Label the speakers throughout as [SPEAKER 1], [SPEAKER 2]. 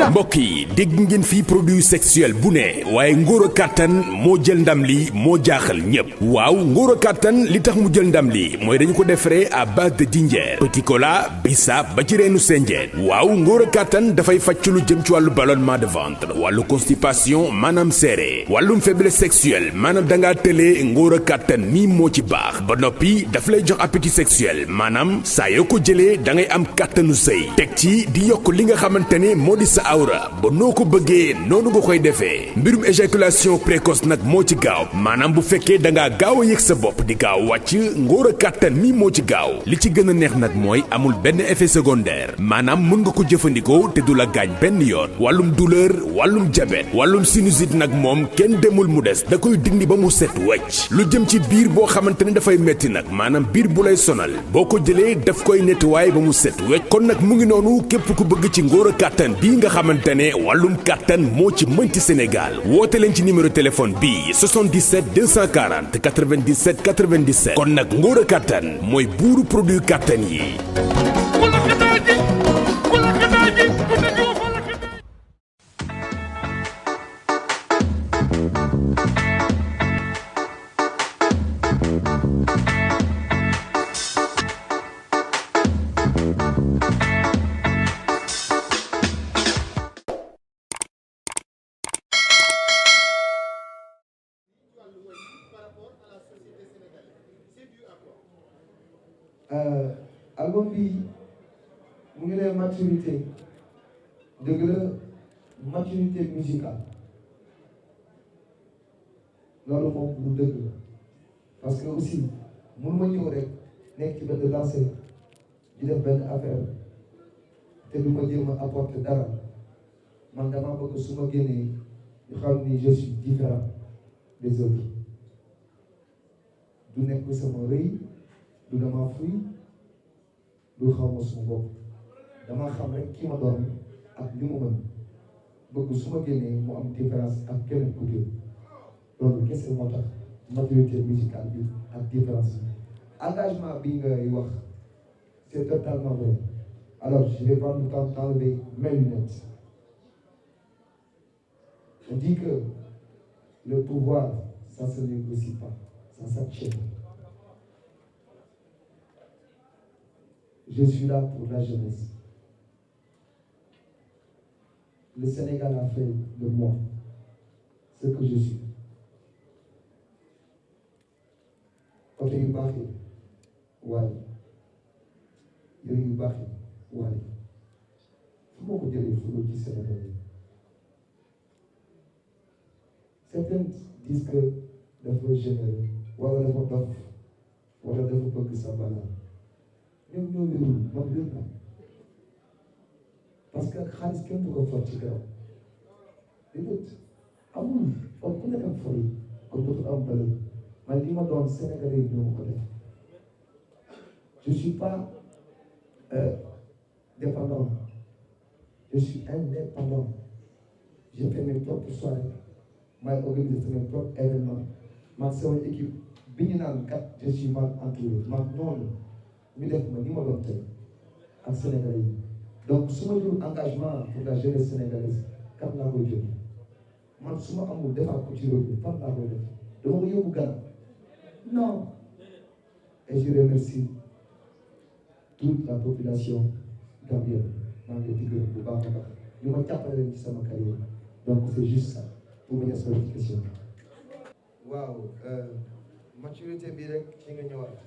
[SPEAKER 1] mbokk yi dégg ngeen fii produit sexuel bu ne waaye ngóor a kàttan moo jël ndam li moo jaaxal ñépp waaw ngóor a kàttan li tax mu jël ndam li mooy dañu ko defaree à base de dinjeer petit cola bisaab ba ci reenu senjeen waaw ngóor a kàttan dafay faj ci lu jëm ci wàllu ballonnement de ventre wàllu constipation maanaam seere wàllum faiblesse sexuelle maanaam dangaa tëlee ngóor a kàttan nii moo ci baax ba noppi daf lay jox appétit sexuel maanaam saa yoo ko jëlee da ngay am kàttanu sëy teg ci di yokk li nga xamante ne moo di sa awra ba noo ko bëggee noonu nga koy defee mbirum éjaculation précoce nag moo ci gaaw maanaam bu fekkee da ngaa gaaw a yëg sa bopp di gaaw wàcc ngóor a kàttan mi moo ci gaaw li ci gën a neex nag mooy amul benn effet secondaire maanaam mën nga ko jëfandikoo te du la gaañ benn yoon wàllum douleur wàllum diabète wàllum sinusite nag moom kenn demul mu des da koy dindi ba mu set wecc lu jëm ci biir boo xamante ne dafay metti nag maanaam biir bu lay sonal boo ko jëlee daf koy nettoyer ba mu set wecc kon nag mu ngi noonu képp ku bëgg ci ngóor a kàttan bii nga xamante ne wàllum kàttan moo ci mën ci Sénégal woote leen ci numéro téléphone bii 77 240 97 97 kon nag ngóor a kàttan mooy buuru produit kàttan yi.
[SPEAKER 2] album bi mu ngi ne maturité dëgg la maturité musicale loolu moom lu dëgg la parce que aussi mënu ma ñëw rek nekk ci benn danser di def benn affaire te du ma jéem a apporter dara man dama bëgg su ma génnee ñu xam ni je suis différent des autres du nekk sama rëy du dama fuy du xaw ma suma bopp dama xam rek ki ma doon ak li mu mën bëgg su ma génnee mu am différence ak keneen ku jël loolu kese moo tax maturité musicale bi ak différence bi engagement bi ngay wax c'est totalement vrai alors je vais prendre le temps d'enlever mes lunettes on dit que le pouvoir ça se négocie pas ça s'achète. Je suis là pour la jeunesse. Le Sénégal a fait de moi ce que je suis. Oto yu baax yi waaye yooyu yu baax yi waaye fu ma ko jëlee fu ci Sénégal yi. Certains disent que dafa généreux wala dafa dof wala dafa bëgg sa balaa. ñoom ñoo wérul man wér na parce que xaalis kenn du ko for ci garab déedéet amul kon ku nekk ak for yi kon dootul am valeur man li ma doon Sénégalais yi ñoo ko def je suis pas dépendant je suis indépendant je fais mes propres soirées maay organiser mes propres événements man sama équipe bi ñu naan kat je suis mal entouré man noonu ñu def ma ni ma doon tey ak Sénégalais yi donc su ma jël engagement pour la jeunesse sénégalaise kat laa koy jël man su ma amul defar ko ci réew mi fan laa koy def dama ko yóbbu Ghana non et je remercie toute la population gambienne maa ngi leen di gërëm bu baax a baax ñu ma jàppale leen ci sama carrière donc c'est juste ça pour ma ñëw ci question waaw maturité bi rek ci nga ñëwaat.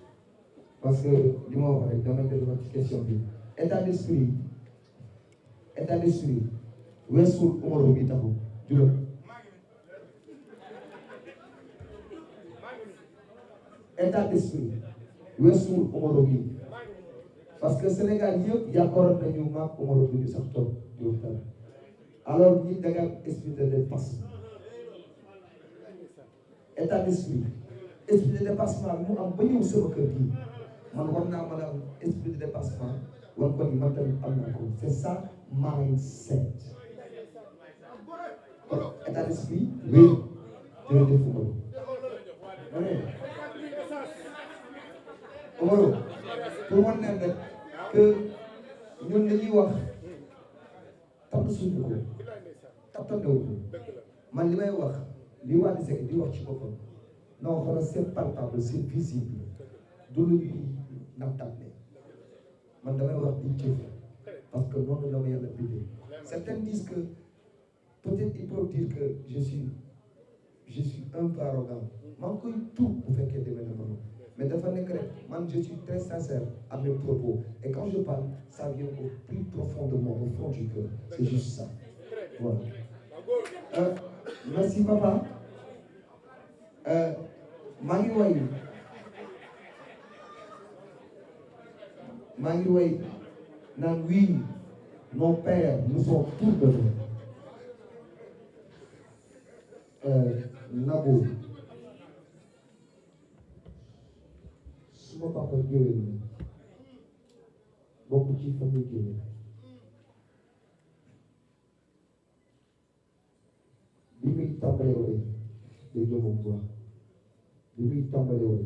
[SPEAKER 2] parce que li ma wax rek dama delluwaat ci question bi état d'esprit weesul umaro bi taxu juróom état d'esprit weesul umaro bi parce que Sénégal yëpp yaakaaroon nañu maag umaro bi ñu sax toog di waxtaan alors ñi da nga am esprit de dépassement état d'esprit de dépassement mu am ba ñëw sama kër gi man war naa mën a am esprit de dépassement war ko ni man tamit am naa ko c'est ça mindset kon état d'esprit wéy jërëjëf Omaro pour wan leen rek que ñun dañuy wax tànn suñu ko taptandewu ko man li may wax li Wally Seck di wax ci boppam non xoolal c'est palpable c'est visible du lu ñuy nattable man damay wax di jëf parce que noonu la ma yàlla bindee certains disent que peut-être ils peuvent dire que je suis un peu arrogant maa ngi koy tuub bu fekkee demee na noonu mais dafa nekk rek man je suis très sincère à mes propos et quand je parle ça vient au plus profondément au fond du cœur c'est juste ça voilà. Merci papa maa ngi way naan oui nos pères nous sont tous donnés Nabou suma papa géwél la bokk ci famille géwél bi muy tàmbalee woy day jomom bu baax bi muy tàmbalee woy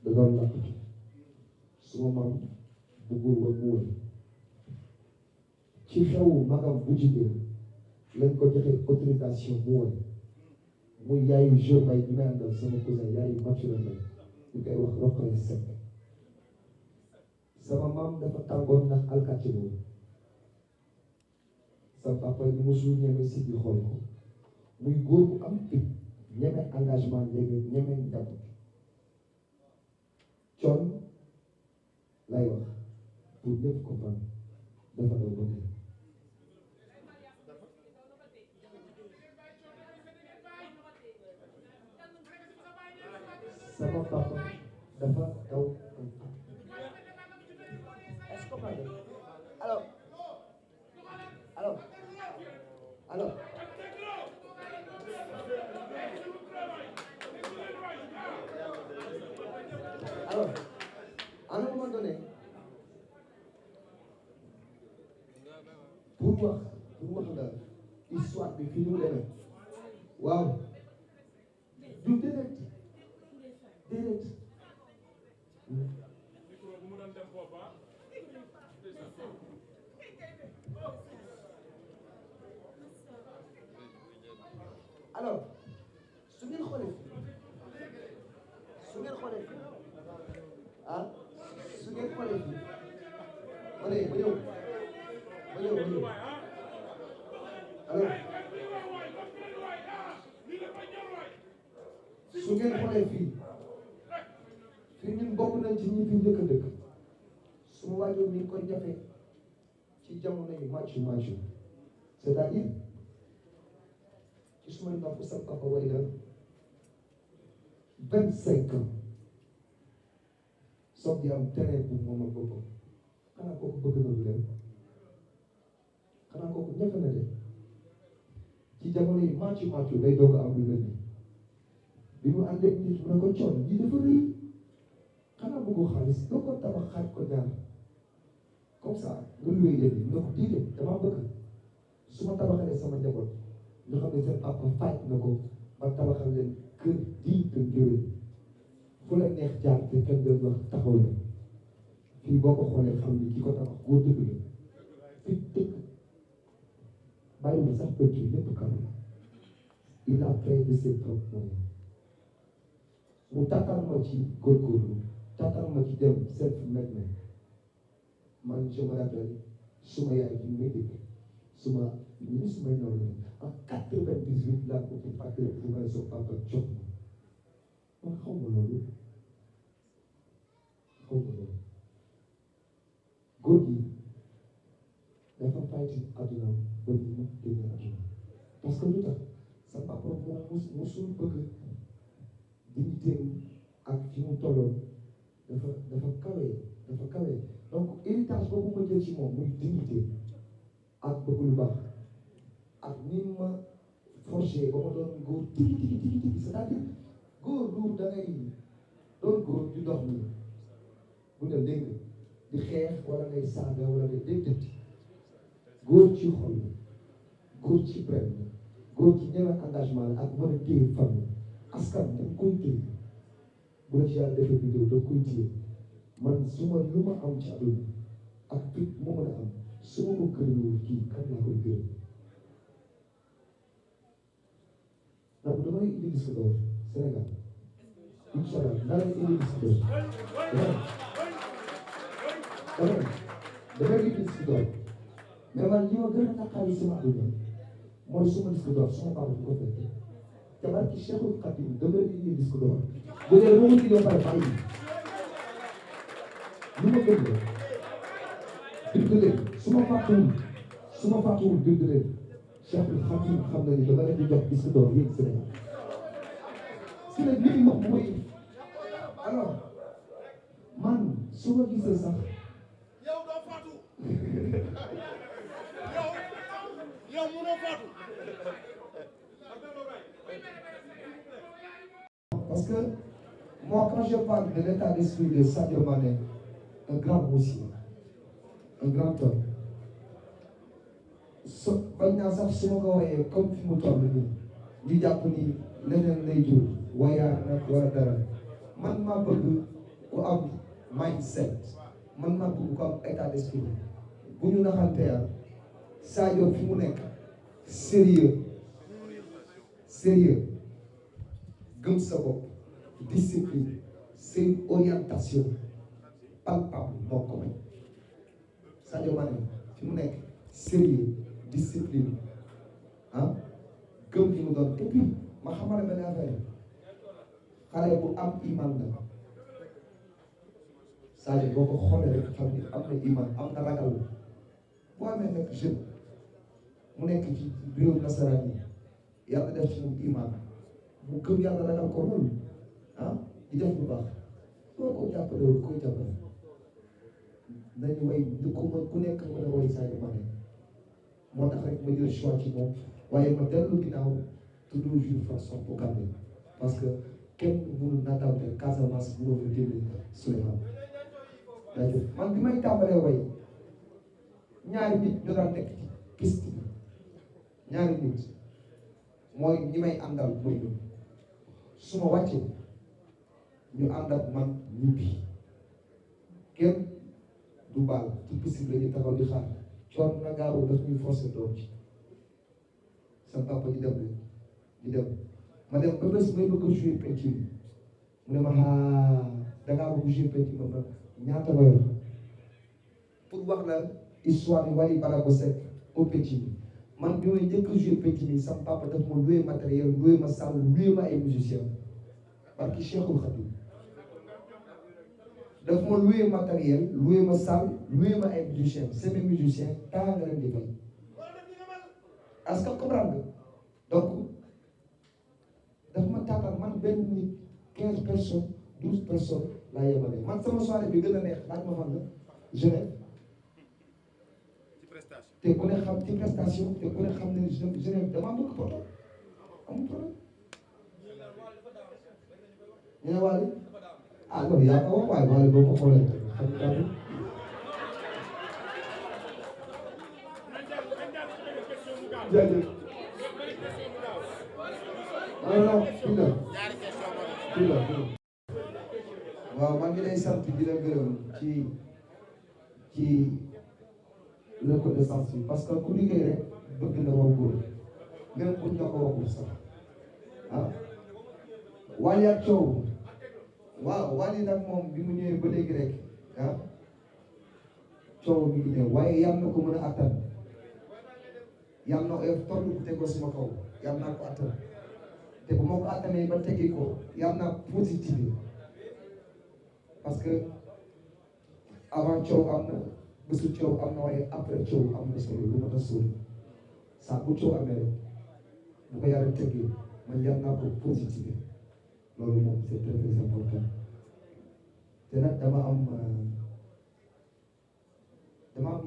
[SPEAKER 2] da doon lakk suma maam bëggul woon mu woy ci xewu magam bu jigéen lañ ko joxe autorisation mu woy muy yaayu jour bay bi may àndal sama cousin yaayu mature mbay ñu koy wax Rokhaya Seck sama maam dafa tàngoon ndax alkati boobu sa papa ñu musul ñeme si bi xool ko muy góor bu am fit ñeme engagement ñeme njaboot coon lay wax pour ñëpp comprendre dafa daw ba tey sama papa dafa daw est-ce que alors à un moment donné pour wax la histoire bi fi ñu demee waaw du déedéet alors su ngeen xoolee ah su ngeen xoolee ma ñëw alors su ngeen xoolee fii ñun bokk nañ ci ñi fi njëkk a dëkk suma waajur mi ngi koy jafe ci jamono yi màccu c'est-à-dire ci suma ndaw sa papa way na 25 ans soog di am terrain pour moom ak boppam xanaa kooku bëgg na lu leen xanaa kooku ñëfe na de ci jamono yi màccu day doog a am lu leen bi mu ànd ak nit mu ne ko coon lii dafa rëy xanaa bëggoo xaalis doo ko tabax xaaj ko ñaar comme ça nga luwee yëpp yi ne ko diide dama bëgg su ma tabaxalee sama njaboot ñu xam ne seen papa faj na ko ma tabaxal leen kër di te ngéwél fu la neex jaar te kenn doon wax taxaw la fii boo ko xoolee xam ni ki ko tabax góor dëgg la fi dëkk bàyyi ma sax peinture lépp kar la il a fait de ses propres moyens mu tàttal ma ci góorgóorlu tàttal ma ci dem self-made man je me rappelle suma yaay bi may dégg suma ñëw en 98 laa ko ci fàttali bu may so papa jox ma man xaw ma loolu góor gi dafa fàyti àdduna ba ñu mu génne àdduna parce que lu tax sa papa moom musul bëgg dignité ak fi mu tolloon dafa kawe donc héritage boobu ma jël ci moom muy dignité ak bëgg lu baax ak ni ma forgé ba ma doon góor tigi c'est-à-dire góor du da ngay doon góor di dox nii bu ne dégg di xeex wala ngay saaga wala ngay déedéet góor ci xol góor ci bref góor ci ñeme engagement la ak mën a téye famille askan da nga koy téye bu la ci yàlla defee vidéo da nga koy téye man su ma lu ma am ci àdduna ak fit mu mën a am su ma ko gërëmul kii kan laa koy gërëm ndax damay indi disque d'or Sénégal incha allah naa leen indi disque d'or damay indi disque d'or mais man li ma gën a naqari sama àdduna mooy suma disque d'or sama papa bu ko fekkee te barki Cheikhul Khadim damay indi disque d'or bu dee ba mu indi ba pare bàyyi lu ma gën la dëgg leen su ma fàttewul dëgg leen Cheikhul Khadim xam na ni dama leen di jox disque d'or yéen Sénégal si la li wax mooy alors man su ma gisee sax
[SPEAKER 3] yow doo faatu yow mënoo faatu
[SPEAKER 2] parce que moi quand je parle de l'état d'esprit de Sadio Mané un grand monsieur un grand homme bañ naa sax su ma ko waxee comme fi mu toll nii ñu jàpp ni leneen lay jur wayaar nag wala dara man maa bëgg ku am mindset man maa bëgg ku am état d'esprit bu ñu naxantee Sadio fi mu nekk sérieux gëm sa bopp discipline c'est une orientation palpable moo ko may Sadio Mané fi mu nekk sérieux discipline gëm li mu doon et puis ma xamal benn affaire xale bu am iman la Sadio boo ko xoolee rek xam ni am na iman am na ragal boo amee nekk jeune mu nekk ci réew nasaraan yi yàlla def ci moom iman mu gëm yàlla ragal ko loolu di def lu baax boo ko jàppale koy jàppale nañu way du ko mën ku nekk mën a way Sadio Mané moo tax rek ma jël choix ci moom waaye ma dellu ginnaaw toujours façon pour garder parce que kenn mënul naatable Casamance bu ma jëlee Souleymane jaajëf man bi may tàmbalee way ñaari nit ñu daan nekk ci piste bi ñaari nit mooy ñi may àndal mooy ñun su ma wàccee ñu ànd ak man ñibbi kenn du baal ci piste bi la ñuy taxaw di xaar coon na gaaw daf ñuy forcé doom ci sama papa di dem ma dem ba bés may bëgg a jouer penc bi mu ne ma dangaa bëgg jouer penc bi ma ñaata nga yor pour wax la histoire yi Wally Ballago Seck au penc bi man bi may njëkk a jouer penc bi sama papa daf ma loué matériel loué ma salle loué ma ay musiciens parce que Cheikhul Khadim daf ma loué matériel loué ma salle loué ma ay musiciens c'est mes musiciens taa nga leen di fay est-ce que comprendre nga donc daf ma tànnal man benn nit 15 personnes 12 personnes laa yemale man sama soirée bi gën a neex laaj ma fan la Genève te ku ne xam ci prestation te ku ne xam ne Genève damaa bëgg poto amul problème ñu ne Wally loolu yaa ko wax waaye Wally boo ko xoolee xam nga jaajëf non fii la waaw maa ngi lay sant di la gërëm ci reconnaissance bi parce que ku liggéey rek bëgg na wax góor même pour nga ko waxul sax Wally ak coow waaw Wally nag moom bi mu ñëwee ba léegi rek coow mi ngi ñëw waaye yam na ko mën a attan yam na oyof toll bu tegoo suma kaw yam naa ko attan te bu ma ko attanee ba tegi ko yam naa positif parce que avant coow am na bésu coow am na waaye après coow am na solo lu ma ta sóori saa bu coow amee rek bu ko yàlla tegee man yam naa ko positif loolu moom c'est très très important te nag dama am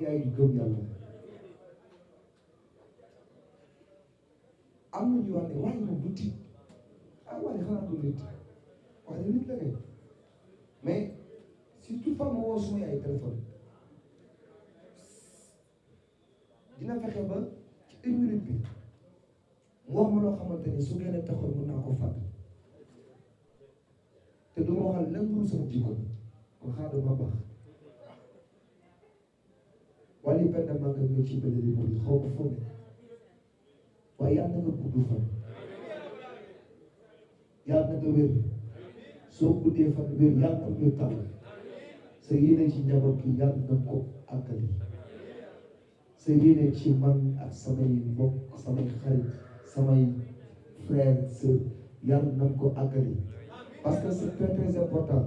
[SPEAKER 2] yaay yu gëm yàlla am na ñu wax ne waaye moom du tiit waaye xanaa du nit waaye nit la kay mais si toutefois ma woo suma yaay téléphone dina fexe ba ci 1 minute bi mu wax ma loo xamante ni su ngeen taxoon mën naa ko fàtte te du ma waxal lenn lu sama jikko kon xaaral ma baax wali benn màgg nga ci bële di bëri xaw ma foo ne waaye yàlla na nga gudd fan yàlla na nga wér soo guddee fan wér yàlla na nga tàll sa yéene ci njaboot gi yàlla na ko àggali sa yéene ci man ak samay mbokk samay xarit samay frère sœur yàlla na ko àggali parce que c'est très très important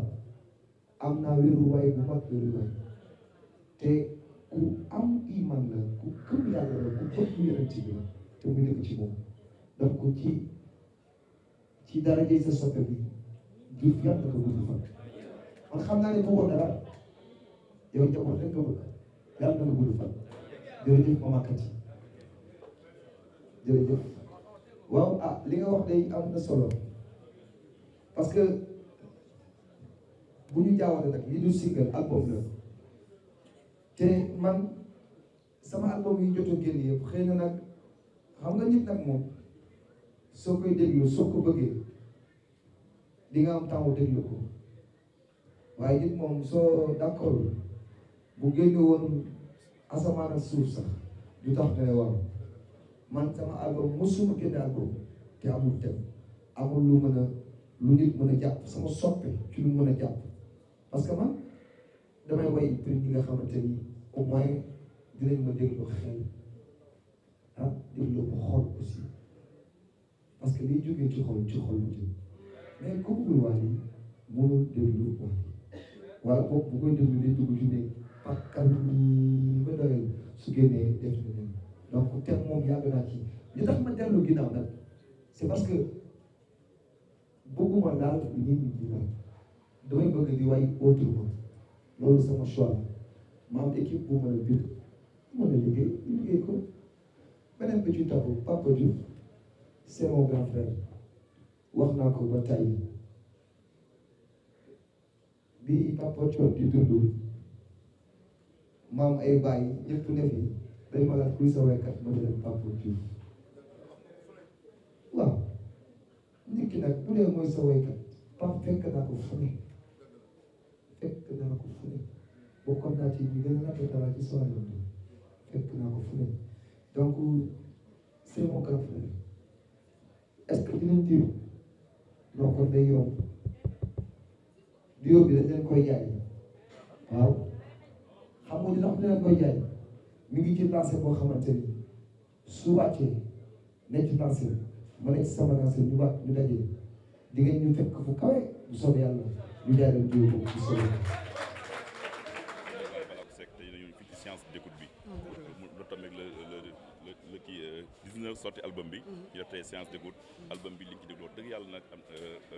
[SPEAKER 2] am naa wéruwaay bu mag wéruwaay te ku am iman la ku gëm yàlla la ku bëgg yonent bi la te mu nekk ci moom donc ci daraja sa soppe bi Diouf yàlla na ko gudd fan man xam naa ne bëggoon dara yow njaboot rek nga bëgg yàlla na nga gudd fan jërëjëf Mama Kati jërëjëf waaw ah li nga wax day am na solo parce que bu ñu jaawale nag lii du single album la te man sama album yi jot a génn yëpp xëy na nag xam nga nit nag moom soo koy déglu soo ko bëggee di nga am temps déglu ko waaye nit moom soo d'accord bu génne woon asamaan ak suuf sax du tax ne waaw man sama album mosuma génne album te amul thème amul lu nit mën a jàpp sama soppe ci lu mën a jàpp parce que man damay way pour ñi nga xamante ni au moins dinañ ma déglu xel ah déglu ko xol aussi parce que liy jógee ci xol lu jëm mais ku bëggul wax yi mënul déglu wax yi wala boog bu koy déglu day dugg ci nekk pakkal ni ba doyal su génnee def na leen donc thème moom yàgg naa ci li tax ma dellu ginnaaw nag c'est parce que bëgguma laal li nit ñi di laal damay bëgg di way autrement loolu sama choix ma am équipe bu mën a bind mën a liggéey ko beneen bi ci topp Papa Diouf c'est mon grand frère wax naa ko ba tey bi Papa Thione di dund maam ay bàyyi ñëpp ne fi dañ ma laaj kuy sa waykat ma ne leen Papa Diouf waaw nit ki nag bu dee mooy sa waykat Pape fekk naa ko fu ne bokkoon naa ci ñi gën a rafet dara ci soirée bi fekk naa ko fu ne donc c'est mon grand frère est-ce que dinañ diw noo kon day yomb diw bi dañ leen koy jaay waaw xam nga dina xam ne leen koy jaay mi ngi ci lancé boo xamante ni su wàccee nekk ci lancé ma nekk ci sama lancé ñu daje di ngeen ñu fekk fu kawe bu soobee yàlla ñu jaay leen diw boobu bu soobee
[SPEAKER 4] le kii 19 sorti album bi ñu def tey séance d'écoute album bi li ñu ci dégloo dëgg yàlla nag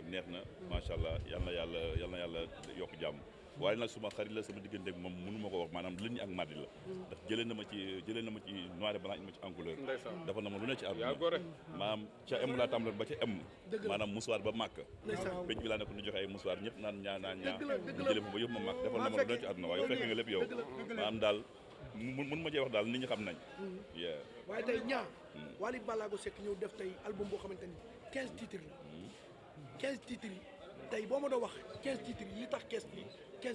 [SPEAKER 4] neex na macha allah yal na yàlla yokk jàmm waaye nag suma xarit la sama diggante ak moom mënu ma ko wax maanaam lundi ak mardi la ndax jëlee na ma ci noir et blanc ma ci en couleur dafa na ma lu ne ci àdduna maanaam ca M laa tàmbaloon ba ca M maanaam musuwaar ba màkk pénc bi laa nekk ñu joxe ay musuwaar ñëpp naan ñaa ñu jëlee fa ba yëpp ma màkk defal na ma lu ne ci àdduna waaye fekk nga lépp yow maanaam daal mun ma cee wax daal nit ñi xam nañ
[SPEAKER 3] waaye tey ñaa Wally Ballago Seck ñëw def tey album boo xamante ni 15 titres la 15 titres yi tey boo ma doon wax 15 titres yi li tax 15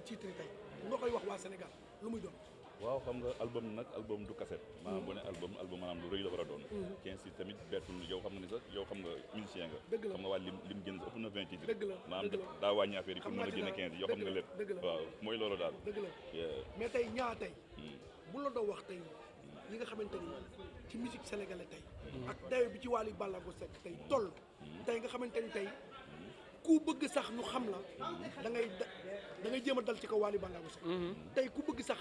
[SPEAKER 3] titres yi tey nga koy wax waa Sénégal lu muy doon
[SPEAKER 4] waaw xam nga album du cassette maanaam bu ne album maanaam lu rëy la war a doon 15 titres tamit bettul yow xam nga ni sax yow xam nga musicien nga xam nga waa lim génn ëpp na 20 titres maanaam daa wàññi affaire yi pour mën a génne 15 yow xam nga lépp waaw mooy loolu daal
[SPEAKER 3] dëgg la mais tey ñaa tey bu la doon wax tey li nga xamante ni ci musique sénégalais tey ak dayo bi ci Wally Ballago Seck tey toll tey nga xamante ni tey ku bëgg sax ñu xam la da ngay jéem a dal ci kaw Wally Ballago Seck tey ku bëgg sax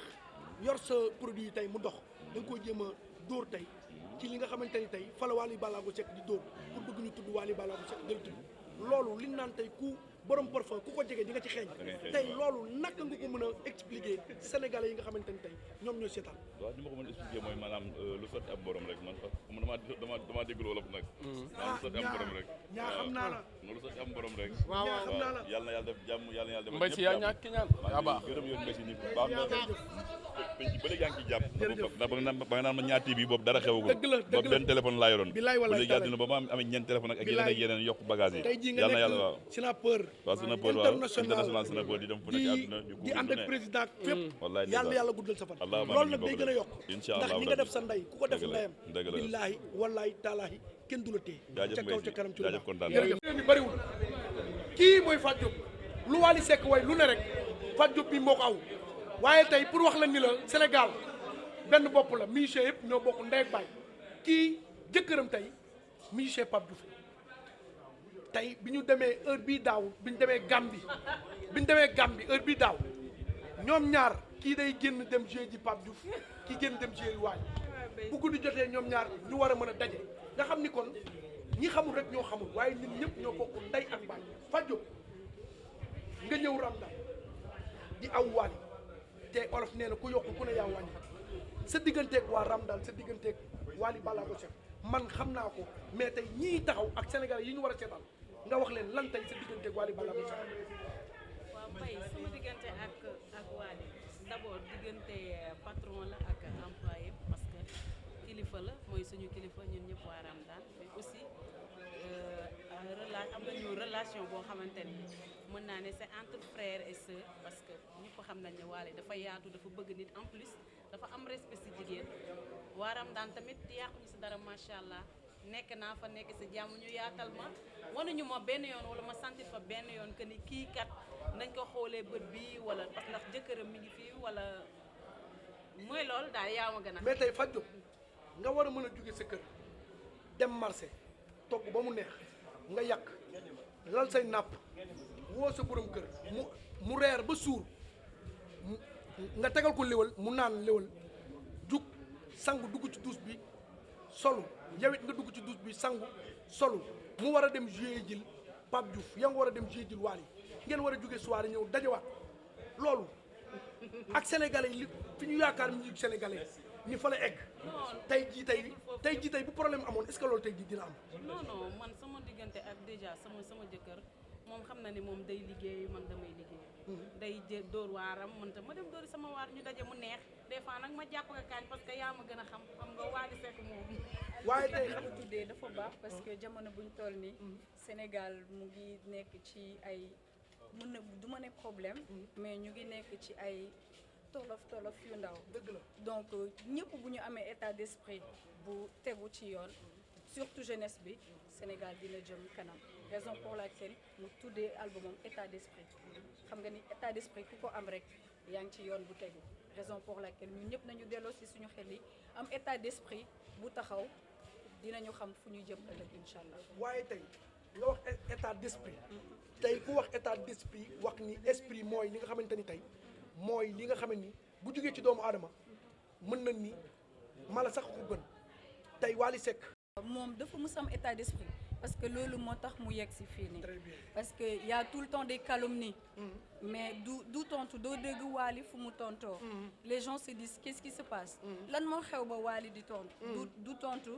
[SPEAKER 3] yor sa produit yi tey mu dox da nga koy jéem a dóor tey ci li nga xamante ni tey fa la Wally Ballago Seck di dóor pour bëgg ñu tudd Wally Ballago Seck jël tudd loolu liñ naan tey ku borom parfum ku ko jege di nga ci xeeñ tey loolu naka nga ko mën a expliquer sénégalais yi nga xamante ni tey ñoom ñooy seetaan
[SPEAKER 4] waaw ni ma ko mën a expliquer mooy maanaam lu sotti am borom rek man dama déggul wolof nag lu sotti am borom rek
[SPEAKER 3] ñaa xam naa la
[SPEAKER 4] lu sotti am borom rek
[SPEAKER 3] waaw xam naa la
[SPEAKER 4] yàlla na yàlla def jàmm yàlla na yàlla def
[SPEAKER 5] mbay si yaa ñàkk ki ñaan yaa baax
[SPEAKER 4] gërëm yoon mbay si ni baax na penc ba léegi yaa ngi ciy jàpp ndax ba nga naan ma ñaati bi boobu dara xewagul ba benn téléphone laa yoroon ba léegi yàlla dina ba ma amee ñeent téléphone ak yeneen yokk bagage yi
[SPEAKER 3] tey jii nga nekk snapper
[SPEAKER 4] waaw Sénégal international Sénégal di dem fu nekk àdduna
[SPEAKER 3] di ànd ak président fépp
[SPEAKER 4] wallaay
[SPEAKER 3] yàlla guddal sa fan loolu nag day gën a yokk ndax ni nga def sa ndey ku ko def ndeyam billaahi wallaahi taalaahi kenn du la téye ca kaw ca kanam ci lu baax jërëjëf ni bëriwul kii mooy Fatou Diop lu Wally Seck way lu ne rek Fatou Diop bi moo ko aw waaye tey pour wax la ni la Sénégal benn bopp la musicien yëpp ñoo bokk ndey ak baay kii jëkkëram tey musicien Pape Diouf tey bi ñu demee heure bii daaw bi ñu demee Gambie heure bii daaw ñoom ñaar kii day génn dem jouer ji Pape Diouf kii génn dem jouer Wally bu guddi jotee ñoom ñaar ñu war a mën a daje nga xam ni kon ñi xamul rek ñoo xamul waaye ñun ñëpp ñoo bokk ndey ak baay Fatou Diop nga ñëw Ramadan di aw Wally te olof nee na ku yokk ku ne yaa wàññi sa digganteeg waa Ramadan sa digganteeg Wally Ballago Seck man xam naa ko mais tey ñii taxaw ak Sénégalais yi ñu war a seetaan nga wax leen lan tey sa digganteeg Wally Ballago Seck.
[SPEAKER 5] waaw Mbaye sama diggante ak Wally d'abord diggante patron la ak employé parce que kilifa la mooy suñu kilifa ñun ñëpp waa Ramadan mais aussi am nañu relation boo xamante ni mën naa ne c'est entre frères et sœurs parce que ñëpp xam nañ ne Wally dafa yaatu dafa bëgg nit en plus dafa am respect si jigéen waa Ramadan tamit yàquñu si dara macha allah nekk naa fa nekk si jàmm ñu yaatal ma wanuñu ma benn yoon wala ma sentir fa benn yoon que ni kii kat nañ ko xoolee bët bi wala parce que ndax jëkkëram mi ngi fii wala mooy loolu daal yaa ma gën a.
[SPEAKER 3] mais tey Fatou Diop nga war a mën a jóge sa kër dem marché togg ba mu neex nga yàq lal say nàpp woo sa borom kër mu reer ba suur nga tegal ko léwal mu naan léwal jug sangu dugg ci douche bi solu yow it nga dugg ci douche bi sangu solu mu war a dem jouer jil Pape Diouf yaa nga war a dem jouer jil Wally ngeen war a jóge soirée ñëw dajawaat loolu ak sénégalais yi li fi ñu yaakaar musique sénégalais ni fa la egg tey jii tey bu problème amoon est-ce que loolu tey jii dina am.
[SPEAKER 5] non man sama diggante ak déjà sama jëkkër moom xam na ni moom day liggéey man damay liggéey. day dóor waaram man tam ma dem dóori sama waar ñu daje mu neex des fois nag ma jàpp nga kaañ parce que yaa ma gën a xam nga Wally Seck moom.
[SPEAKER 3] waaye tey
[SPEAKER 6] xam nga tuddee dafa baax parce que jamono buñ toll nii Sénégal mu ngi nekk ci ay mun na du ma ne problème mais ñu ngi nekk ci ay tolof yu ndaw.
[SPEAKER 3] dëgg la
[SPEAKER 6] donc ñëpp bu ñu amee état d'esprit bu tegu ci yoon surtout jeunesse bi Sénégal dina jëm kanam raison pour laquelle mu tuddee albumam état d'esprit xam nga ni état d'esprit ku ko am rek yaa ngi ci yoon bu tegu raison pour laquelle ñun ñëpp nañu delloo si suñu xel yi am état d'esprit bu taxaw dinañu xam fu ñuy jëm ëllëg incha allah.
[SPEAKER 3] waaye tey nga wax état d'esprit tey ku wax état d'esprit wax ni esprit mooy li nga xamante ni tey mooy li nga xamante ni bu jógee ci doomu aadama mën na ni mala sax ko gën tey Wally Seck.
[SPEAKER 6] moom dafa mus am état d'esprit parce que loolu moo tax mu yegg si fii nii.
[SPEAKER 3] Très bien.
[SPEAKER 6] parce que y a tout le temps des calomnies. mais du tontu doo dégg Wally fu mu tontoo. les gens se disent qu'est-ce qui se passe. lan moo xew ba Wally di tontu. du tontu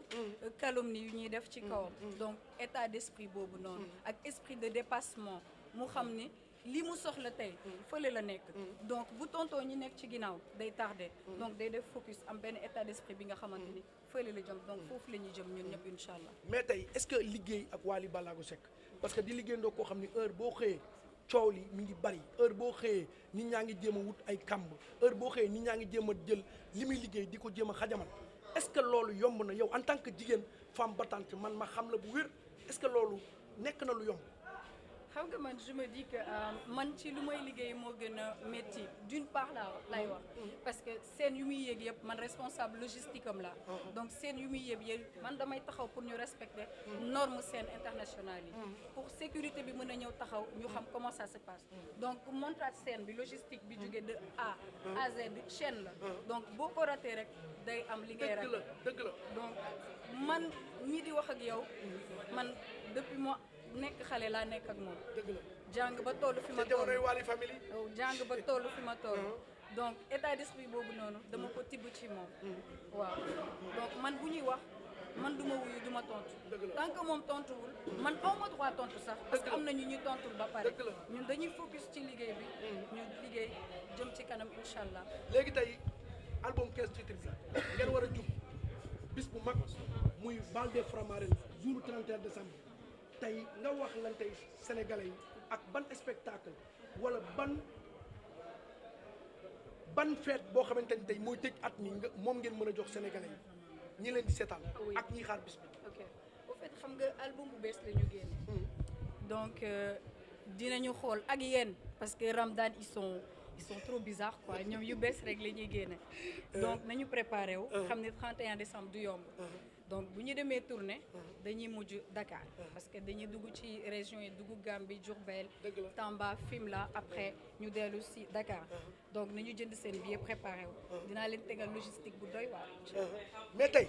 [SPEAKER 6] calomnie yu ñuy def ci kawam. donc état d'esprit boobu noonu. ak esprit de dépassement mu xam ni li mu soxla tey fële la nekk. donc bu tontoo ñi nekk ci ginnaaw day tardé. donc day def focus am benn état d'esprit bi nga xamante ni fële la jëm donc foofu la ñuy jëm ñun ñëpp incha allah.
[SPEAKER 3] mais tey est-ce que liggéey ak Wally Ballago Seck parce que di liggéeyandoo koo xam ni heure boo xëyee coow li mi ngi bari heure boo xëyee nit ñaa ngi jéem a wut ay kamb heure boo xëyee nit ñaa ngi jéem a jël li muy liggéey di ko jéem a xajamal est-ce que loolu yomb na yow en tant que jigéen femme battante man ma xam la bu wér est-ce que loolu nekk na lu yomb.
[SPEAKER 6] xam nga man je me dis que man ci lu may liggéey moo gën a métti d'une part lay wax parce que scène yu muy yéeg yëpp man responsable logistique am la donc scène yu muy yëpp man damay taxaw pour ñu respecter norme scène internationale yi pour sécurité bi mën a ñëw taxaw ñu xam comment ça se passe donc montage scène bi logistique bi jógee de A à Z chaîne la donc boo ko raté rek day am li ngay raté
[SPEAKER 3] dëgg la
[SPEAKER 6] donc man ñii di wax ak yow man depuis moi nekk xale laa nekk ak moom.
[SPEAKER 3] dëgg la
[SPEAKER 6] jàng ba toll fi ma
[SPEAKER 3] te
[SPEAKER 6] toll
[SPEAKER 3] jamonoy Wally family.
[SPEAKER 6] jàng ba toll fi ma toll. donc état d'esprit boobu noonu dama ko tibb ci moom. waaw donc man bu ñuy wax man du ma wuyu du ma tontu. tant que moom tontuwul man aw ma droit tontu sax. parce que am na ñu ñuy tontul ba pare. ñun dañuy focus ci liggéey bi. ñu liggéey jëm ci kanam incha allah.
[SPEAKER 3] léegi tey album 15 titres bi ngeen war a jub bis bu mag muy Bal des Faramareen jour 31 décembre. tey nga wax lan tey sénégalais yi ak ban spectacle wala ban fête boo xamante ni tey mooy tëj at mi nga moom ngeen mën a jox sénégalais yi ñi leen di seetaan ak ñi xaar bis bi.
[SPEAKER 6] ok au fait xam nga album bu bees la ñu génne. donc dinañu xool ak yéen parce que Ramadan ils sont trop bizarres quoi ñoom yu bees rek la ñuy génne. donc nañu préparé wu. xam ne 31 décembre du yomb. donc bu ñu demee tournée dañuy mujj Dakar parce que dañuy dugg ci région yi dugg Gambie Diourbel Tamba Fimela après ñu dellu si Dakar donc nañu jënd seen billet préparé wu dinaa leen tegal logistique bu doy waar.
[SPEAKER 3] mais tey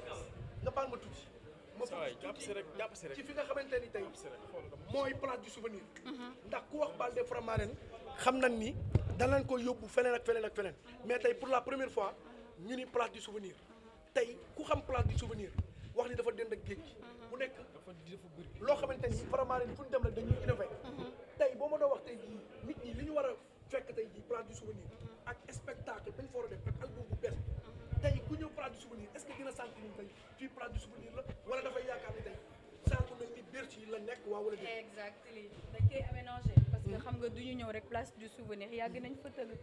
[SPEAKER 3] nga baal ma tuuti.
[SPEAKER 7] jàpp si rek
[SPEAKER 3] ci fi nga xamante ni tey mooy place du souvenir. ndax ku wax Balde Faramareen xam nañ ni danañ ko yóbbu feneen ak feneen ak feneen mais tey pour la première fois ñu ni place du souvenir tey ku xam place du souvenir wax ni dafa dend ak géej gi bu nekk dafa bëri loo xamante ni Faramareen fu ñu dem rek dañuy innové tey boo ma doon wax tey jii nit ñi li ñu war a fekk tey jii place du souvenir ak spectacle dañ fa war a def ak album bu bees tey ku ñëw place du souvenir est-ce que dina sant ni tey fii place du souvenir la wala dafay yaakaar ni tey sant mel ni Bercy la nekk waa wala déet.
[SPEAKER 6] exactement dañ koy aménagé parce que xam nga du ñu ñëw rek place du souvenir yàgg nañ fa tëgg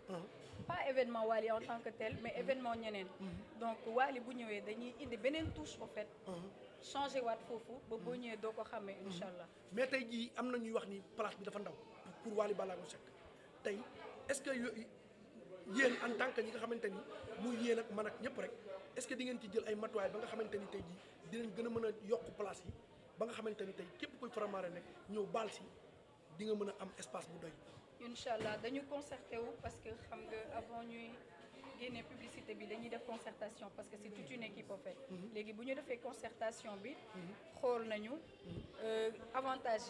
[SPEAKER 6] pas événement Wally en tant que tel mais événement ñeneen donc Wally bu ñëwee dañuy indi beneen touche en fait changé waat foofu ba boo ñëwee doo ko xamee incha allah.
[SPEAKER 3] mais tey jii am na ñuy wax ni place bi dafa ndaw pour Wally Ballago Seck tey est-ce que yéen en tant que ñi nga xamante ni muy yéen ak man ak ñëpp rek est-ce que di ngeen ci jël ay matuwaay ba nga xamante ni tey jii dinañ gën a mën a yokk place yi ba nga xamante ni tey képp kuy Faramareen rek ñëw baal si di nga mën a am espace bu doy.
[SPEAKER 6] incha allah dañu concerté wu parce que xam nga avant ñuy génne publicité bi dañuy def concertation parce que c'est toute une équipe en fait. léegi bu ñu defee concertation bi xool nañu avantages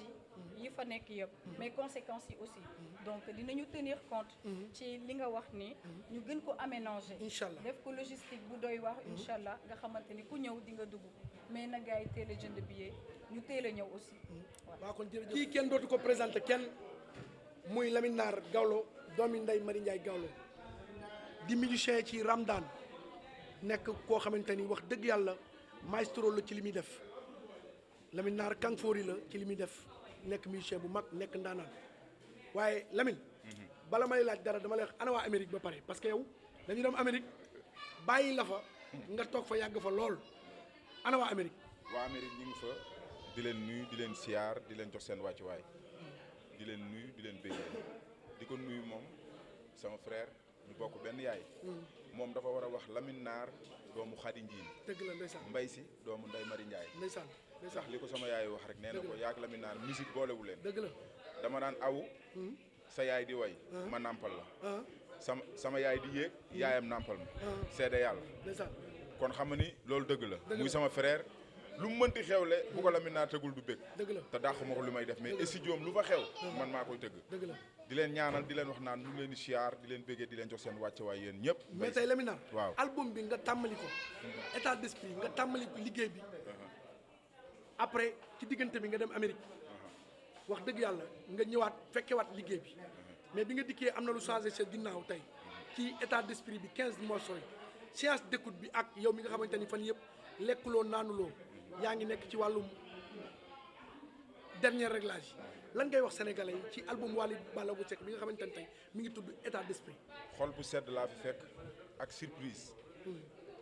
[SPEAKER 6] yi fa nekk yëpp mais conséquences yi aussi donc dinañu tenir compte ci li nga wax ni ñu gën ko aménager
[SPEAKER 3] incha allah
[SPEAKER 6] def ko logistique bu doy wax incha allah nga xamante ni ku ñëw di nga dugg mais na gars yi teel a jënd billet ñu teel a ñëw aussi
[SPEAKER 3] waaw kon jërëjëf kii kenn dootu ko présenté kenn muy Lamine Nar Gawlo doomi Ndeye Marie Ndiaye Gawlo di musicien ci Ramadan nekk koo xamante ni wax dëgg yàlla maestro la ci li muy def Lamine Nar kanfoori la ci li muy def nekk musicien bu mag nekk ndaanaan waaye Lamine bala may laaj dara dama lay wax ana waa Amérique ba pare parce que yow dañu dem Amérique bàyyi la fa nga toog fa yàgg fa lool ana waa Amérique.
[SPEAKER 7] waa Amérique ñu ngi fa di leen nuyu di leen siyaar di leen jox seen wàccuwaay di leen nuyu di leen béy di ko nuyu moom sama frère ñu bokk benn yaay. moom dafa war a wax Lamine Nar doomu Khady Ndiine.
[SPEAKER 3] dëgg la ndeysaan
[SPEAKER 7] Mbay si doomu Ndeye Marie Ndiaye.
[SPEAKER 3] ndeysaan
[SPEAKER 7] ndax li ko sama yaay wax rek nee na ko yaag Lamine Nar musique boolewu leen.
[SPEAKER 3] dëgg la
[SPEAKER 7] dama naan awu sa yaay di way ma nàmpal la sama yaay di yéeg yaayam nàmpal ma seede yàlla
[SPEAKER 3] ndeysaan
[SPEAKER 7] kon xam nga ni loolu dëgg la muy sama frère lu mu mënti xewle bu ko Lamine Nar tëggul du bëgg
[SPEAKER 3] dëgg la
[SPEAKER 7] te dàquma ko lu may def mais studio lu fa xew man maa koy tëgg
[SPEAKER 3] dëgg la
[SPEAKER 7] di leen ñaanal di leen wax naan ñu ngi leen di siyaar di leen bëggee di leen jox seen wàccuwaay yéen ñëpp
[SPEAKER 3] mais tey Lamine Nar
[SPEAKER 7] waaw
[SPEAKER 3] album bi nga tàmmali ko état d'esprit nga tàmmali ko liggéey bi après ci diggante bi nga dem Amérique wax dëgg yàlla nga ñëwaat fekkewaat liggéey bi mais bi nga dikkee am na lu changé sa ginnaaw tey ci état d'esprit bi 15 morceaux yi séance d'écoute bi ak yow mi nga xamante ni fan yëpp lekkuloo naanuloo yaa ngi nekk ci wàllum dernier réglage lan ngay wax sénégalais yi ci album Wally Ballago Seck bi nga xamante ni tey mi ngi tudd état d'esprit.
[SPEAKER 7] xol bu sedd laa fi fekk ak surprise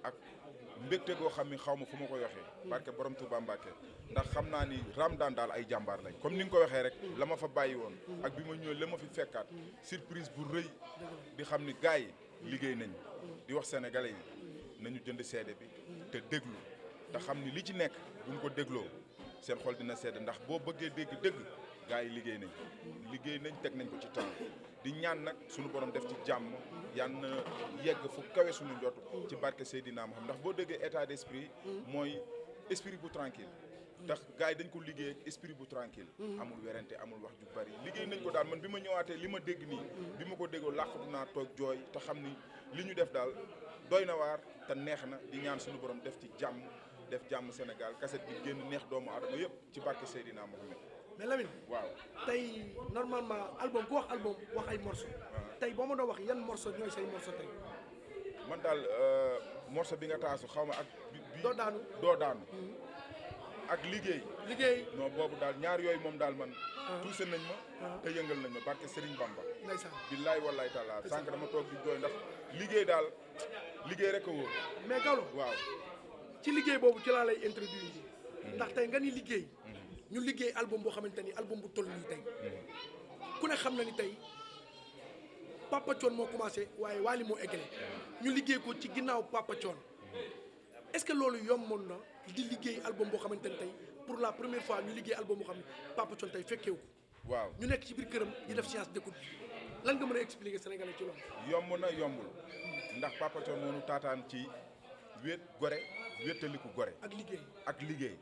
[SPEAKER 7] ak mbégte goo xam ni xaw ma fu ma koy waxee barke borom Touba Mbacké ndax xam naa ni Ramadan daal ay jàmbaar lañ comme ni nga ko waxee rek la ma fa bàyyi woon ak bi ma ñëwee la ma fi fekkaat surprise bu rëy di xam ni gars yi liggéey nañ di wax sénégalais yi nañu jënd CD bi te déglu te xam ni li ci nekk buñ ko dégloo seen xol dina sedd ndax boo bëggee dégg dëgg gars yi liggéey nañ teg nañ ko ci temps di ñaan nag suñu borom def ci jàmm yan yegg fu kawe suñu njot ci barke Seydina Muhammad ndax boo déggee état d'esprit mooy esprit bu tranquille tax gars yi dañ ko liggéey ak esprit bu tranquille amul werante amul wax ju bari liggéey nañ ko daal man bi ma ñëwaatee li ma dégg nii bi ma ko déggoo làqatu naa toog jooy te xam ni li ñu def daal doy na waar te neex na di ñaan suñu borom def ci jàmm def jàmm Sénégal kaset bi génn neex doomu adama yëpp ci barke Seydina Muhammad
[SPEAKER 3] mais Lamine
[SPEAKER 7] waaw
[SPEAKER 3] tey normalement album ku wax album wax ay morceau tey boo ma doon wax yan morceau ñooy say morceau tey
[SPEAKER 7] man daal morceau bi nga taasu xaw ma ak
[SPEAKER 3] doo daanu
[SPEAKER 7] doo daanu ak liggéey.
[SPEAKER 3] liggéey
[SPEAKER 7] non boobu daal ñaar yooyu moom daal man. tuuse nañ ma. te yëngal nañ ma barke Serigne Bamba.
[SPEAKER 3] ndeysaan
[SPEAKER 7] billaay wallaay taala sànq dama toog di jooy ndax liggéey daal liggéey rek a wóor.
[SPEAKER 3] mais Gawlo
[SPEAKER 7] waaw.
[SPEAKER 3] ci liggéey boobu ci laa lay introduire ndax tey nga ni liggéey ñu liggéey album boo xamante ni album bu toll nii tey ku ne xam na ni tey Papa Thione moo commencé waaye Wally moo eggale ñu liggéey ko ci ginnaaw Papa Thione est-ce que loolu yomboon na di liggéey album boo xamante ni tey pour la première fois ñu liggéey album boo xam ne Papa Thione tey fekkeewu ko
[SPEAKER 7] waaw
[SPEAKER 3] ñu nekk ci biir këram di def séance d'écoute lan nga mën a expliquer Sénégalais ci loolu.
[SPEAKER 7] yomb na yombul ndax Papa Thione moo ñu taataan ci wéet gore wéetaliku gore.
[SPEAKER 3] ak liggéey
[SPEAKER 7] ak liggéey.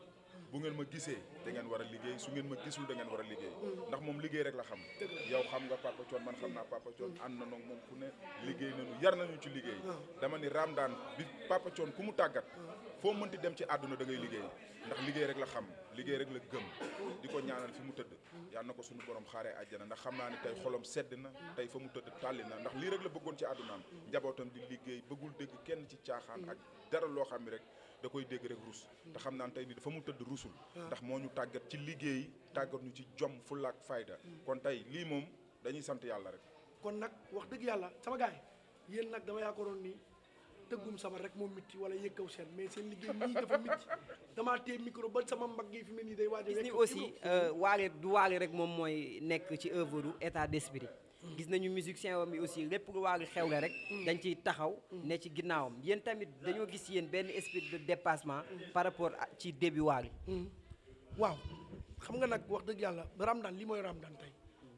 [SPEAKER 7] bu ngeen ma gisee da ngeen war a liggéey su ngeen ma gisul da ngeen war a liggéey ndax moom liggéey rek la xam yow xam nga Papa Thione man xam naa Papa Thione ànd na noog moom ku ne liggéey nañu yar nañu ci liggéey dama ni Ramadane bi Papa Thione ku mu tàggat foo mënti dem ci àdduna da ngay liggéey ndax liggéey rek la xam liggéey rek la gëm di ko ñaanal fi mu tëdd yal na ko suñu borom xaaree àjjana ndax xam naa ni tey xolam sedd na tey fa mu tëdd tàlli na ndax lii rek la bëggoon ci àddunaam njabootam di liggéey bëggul dégg kenn ci caaxaan ak dara loo xam ne rek da koy dégg rek rus te xam naa tey ni dafa mu tëdd rusul ndax moo ñu tàggat ci liggéey tàggat ñu ci jom fulla ak fayda kon tey lii moom dañuy sant yàlla rek
[SPEAKER 3] kon nag wax dëgg yàlla sama gars yi yéen nag dama yaakaaroon ni tëggum sama rek moom mitti wala yëkkaw seen mais seen liggéey nii dafa mitti damaa téye micro ba sama mbagg yi fi mu ne nii day waaj a
[SPEAKER 8] gis ni aussi Wally du Wally rek moom mooy nekk ci œuvre u état d'esprit gis nañu musicien wam yi aussi lépp lu Wally xewle rek dañ ciy taxaw ne ci ginnaawam yéen tamit dañoo gis yéen benn esprit de dépassement par rapport ci début Wally
[SPEAKER 3] waaw xam nga nag wax dëgg yàlla Ramadane li mooy Ramadane tey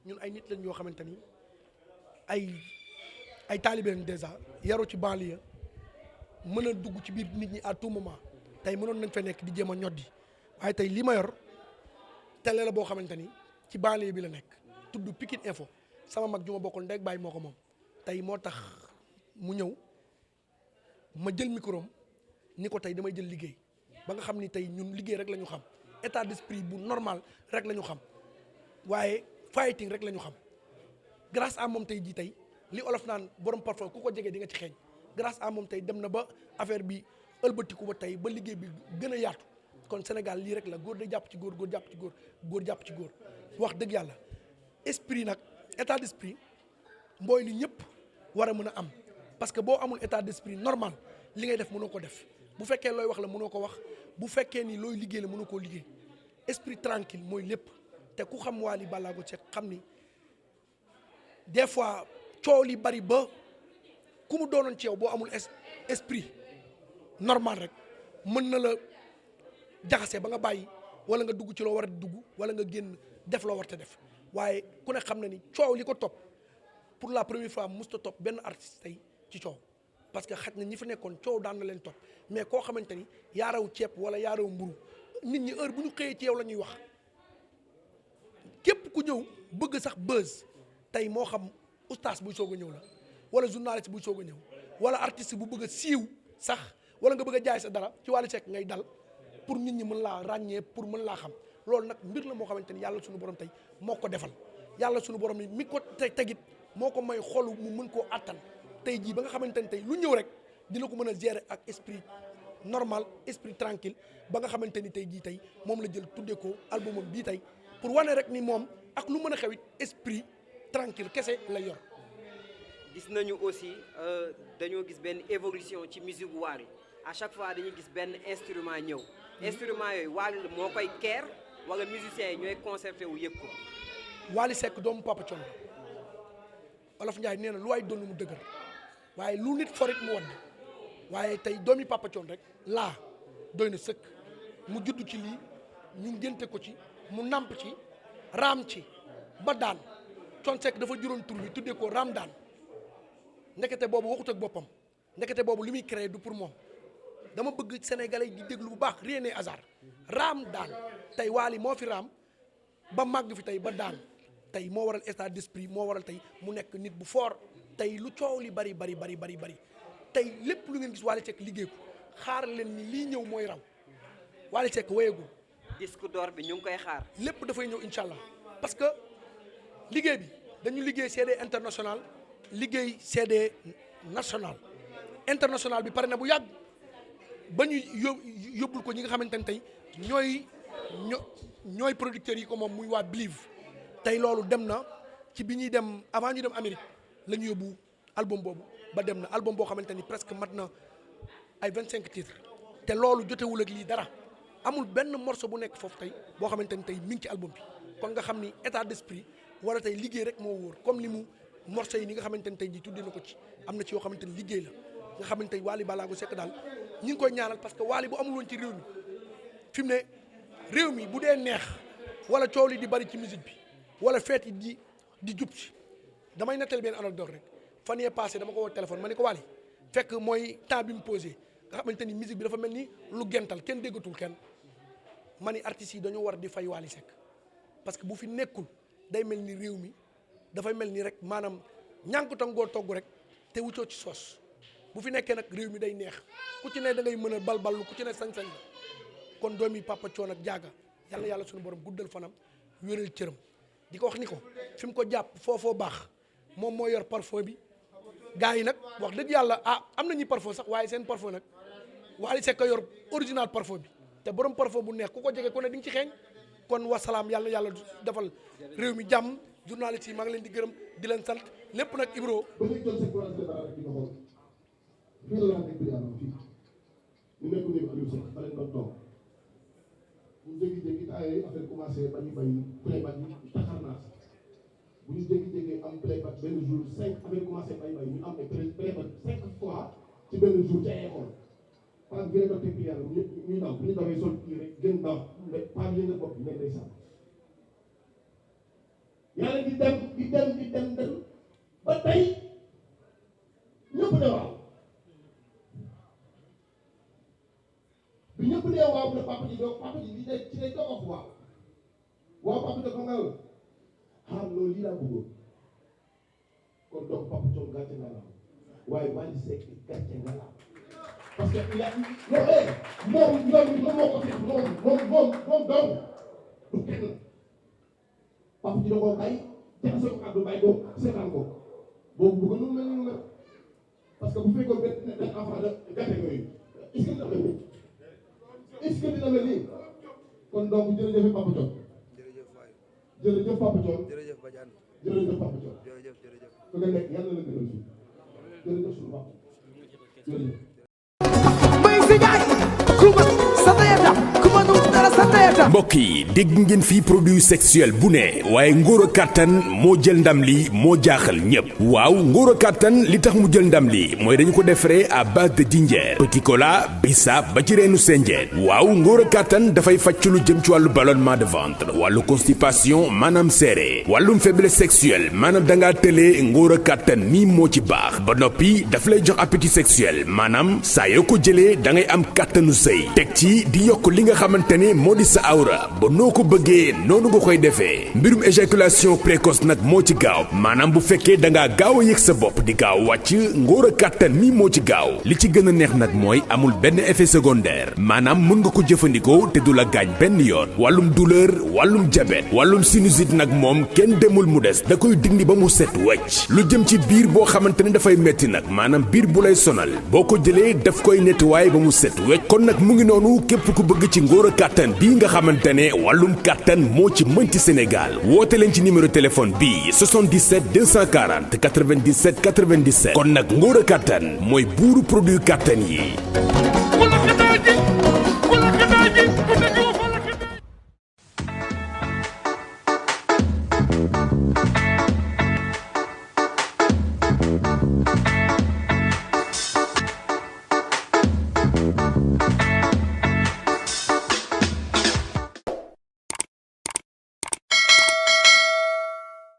[SPEAKER 3] ñun ay nit lañ yoo xamante ni ay taalibe lañ déjà yaroo ci banlieue mën a dugg ci biir nit ñi à tout moment tey mënoon nañ fa nekk di jéem a ñoddi waaye tey li ma yor télé la boo xamante ni ci banlieue bi la nekk tudd Pikine Info sama mag ju ma bokkul ndey bàyyi moo ko moom tey moo tax mu ñëw ma jël micro ni ko tey damay jël liggéey ba nga xam ni tey ñun liggéey rek la ñu xam état d'esprit bu normal rek la ñu xam waaye fighting rek la ñu xam grâce à moom tey jii tey li olof naan borom parfois ku ko jegee di nga ci xeeñ grâce à moom tey dem na ba affaire bi ëlbatiku ba tey ba liggéey bi gën a yaatu kon Sénégal lii rek la góor day jàpp ci góor góor jàpp ci góor góor jàpp ci góor wax dëgg yàlla esprit nag état d'esprit mbooy li ñëpp war a mën a am parce que boo amul état d'esprit normal li ngay def mënoo ko def bu fekkee looy wax la mënoo ko wax bu fekkee ni looy liggéey la mënoo koo liggéey esprit tranquille mooy lépp te ku xam Wally Ballago Seck xam ni des fois coow li bari ba ku mu doonoon ci yow boo amul esprit normal rek mën na la jaxase ba nga bàyyi wala nga dugg ci loo war a dugg wala nga génn def loo war te def waaye ku ne xam na ni coow li ko topp pour la première fois musta topp benn artiste tey ci coow parce que xaj na ñi fi nekkoon coow daan na leen topp mais koo xamante ni yaa raw ceeb wala yaa raw mburu nit ñi heure bu ñu xëyee ci yow la ñuy wax képp ku ñëw bëgg sax buzz tey moo xam oustaz buy soog a ñëw la wala journaliste buy soog a ñëw wala artiste bu bëgg a siiw sax wala nga bëgg a jaay sa dara ci Wally Seck ngay dal pour nit ñi mën laa ràññee pour mën laa xam loolu nag mbir la moo xamante ni yàlla suñu borom tey moo ko defal yàlla suñu borom ni mi ko tegit moo ko may xolu mu mën koo attan tey jii ba nga xamante ni tey lu ñëw rek dina ko mën a gérer ak esprit normal esprit tranquille ba nga xamante ni tey jii tey moom la jël tuddee ko albumam bii tey pour wane rek ni moom ak lu mën a xewit esprit tranquille kese la yor.
[SPEAKER 8] gis nañu aussi dañoo gis benn évolution ci musique Wally à chaque fois dañuy gis benn instrument ñëw instrument yooyu Wally moo koy keer wala musiciens yi ñooy concerté wu yëg ko.
[SPEAKER 3] Wally Seck doomu Papa Thione Olof Ndiaye nee na lu waay doon mu dëgër waaye lu nit forit mu wadd waaye tey doomi Papa Thione rek laa doy na sëkk mu judd ci lii ñu ngénte ko ci mu namp ci raam ci ba daan Thione Seck dafa juróon tur bi tuddee ko raam daan ndekete boobu waxut ak boppam ndekete boobu li muy créé du pour moom dama bëgg sénégalais di déglu bu baax rien n'est hasard raam daan tey Wally moo fi raam ba màgg fi tey ba daan tey moo waral état d'esprit moo waral tey mu nekk nit bu fort tey lu coow li bari tey lépp lu ngeen gis Wally Seck liggéey ko xaar leen ni lii ñëw mooy raw Wally Seck wéyagul.
[SPEAKER 8] disque d'or bi ñu ngi koy xaar.
[SPEAKER 3] lépp dafay ñëw incha allah parce que liggéey bi dañu liggéey CD international liggéey CD national international bi pare na bu yàgg ba ñu yóbbul ko ñi nga xamante ne tey ñooy ñooy producteurs yi ko moom muy waa Believe tey loolu dem na ci bi ñuy dem avant ñu dem Amérique la ñu yóbbu album boobu ba dem na album boo xamante ni presque mat na ay 25 titres te loolu jotewul ak lii dara amul benn morceau bu nekk foofu tey boo xamante ni tey mi ngi ci album bi kon nga xam ni état d'esprit wala tey liggéey rek moo wóor comme li mu morceau yi ni nga xamante ni tey jii tuddee na ko ci am na ci yoo xamante ni liggéey la nga xamante ni Wally Ballago Seck daal ñi ngi koy ñaanal parce que Wally bu amul woon ci réew mi fi mu ne réew mi bu dee neex wala coow li di bari ci musique bi wala feet yi di jub ci damay nettali benn anecdote rek fan yee passé dama ko woo téléphone ma ne ko Wally fekk mooy temps bi mu posé nga xamante ni musique bi dafa mel ni lu gental kenn déggatul kenn ma ni artistes yi dañoo war di fay Wally Seck parce que bu fi nekkul day mel ni réew mi dafay mel ni rek maanaam ñànkutangoo togg rek te wuccoo ci soos bu fi nekkee nag réew mi day neex ku ci ne da ngay mën a balballu ku ci ne sañ-sañ la kon doomi Papa Thione ak Diaga yàlla suñu borom guddal fanam wéral cëram di ko wax ni ko fi mu ko jàpp foofoo baax moom moo yor parfum bi gars yi nag wax dëgg yàlla am na ñuy parfum sax waaye seen parfum nag Wally Seck yor original parfum bi te borom parfum bu neex ku ko jege ku ne di nga ci xeeñ kon wasalaam yàlla defal réew mi jàmm journaliste yi maa ngi leen di gërëm di leen sant lépp nag Ibro
[SPEAKER 9] fii la wax dëgg yàlla fii ñu nekk néegu Aliou Seck ba leen doon toog ñu jékki-jékki ay affaire commencé bañu bay playback yi taxarnaas bu ñu jékki-jékki am playback benn jour 5 affaire commencé bay ñu am ay playback 5 fois ci benn jour ci ay école parce que gën a teg yàlla ñu daw bu ñu dawee sol kii rek gën daw mais pas yëngal bopp bi nekk day sàmm yàlla di dem ba tey ñëpp de waaw bi ñëpp dee waaw ne papa ji li ci lay doog wax waaw papa dafa nga xam loolu lii laa bëggoon kon donc Papa Thione gàcce nga la waaye Wally Seck gàcce nga la parce que il a moom moo ko def moom dong du kenn papa ji da koo bàyyi jaxase ko kàddu bàyyi ko seetaan ko boobu bëgg nu mel ni mel parce que bu fekkoon benn enfant de catégorie est-ce que dina mel nii kon donc jërëjëf Papa Thione jërëjëf Papa Thione jërëjëf Papa Thione fu nga nekk yàlla la gënal fii jërëjëf suñu papa jërëjëf
[SPEAKER 1] mbokk yi dégg ngeen fii produit sexuel bu ne waaye ngóor a kàttan moo jël ndam li moo jaaxal ñépp waaw ngóor a kàttan li tax mu jël ndam li mooy dañu ko defaree à base de dinjeer petit cola bisaab ba ci reenu senjeen waaw ngóor a kàttan dafay fàcc lu jëm ci wàllu ballonnement de ventre wàllu constipation maanaam seere wàllum faiblesse sexuelle maanaam dangaa tëlee ngóor a kàttan nii moo ci baax ba noppi daf lay jox appétit sexuel maanaam saa yoo ko jëlee da ngay am kàttanu sëy teg ci di yokk li nga xamante ne moo di sa awra ba noo ko bëggee noonu nga koy defee mbirum éjaculation précoce nag moo ci gaaw maanaam bu fekkee da ngaa gaaw a yëg sa bopp di gaaw wàcc ngóor a kàttan mi moo ci gaaw li ci gën a neex nag mooy amul benn effet secondaire maanaam mën nga ko jëfandikoo te du la gaañ benn yoon wàllum douleur wàllum diabète wàllum sinusite nag moom kenn demul mu des da koy dindi ba mu set wecc lu jëm ci biir boo xamante ne dafay metti nag maanaam biir bu lay sonal boo ko jëlee daf koy nettoyer ba mu set wecc kon nag mu ngi noonu képp ku bëgg ci ngóor a kàttan bii nga xamante ne wàllum kàttan moo ci mënti Sénégal woote leen ci numéro téléphone bii 77 240 97 97 kon nag ngóor a kàttan mooy buuru produit kàttan yi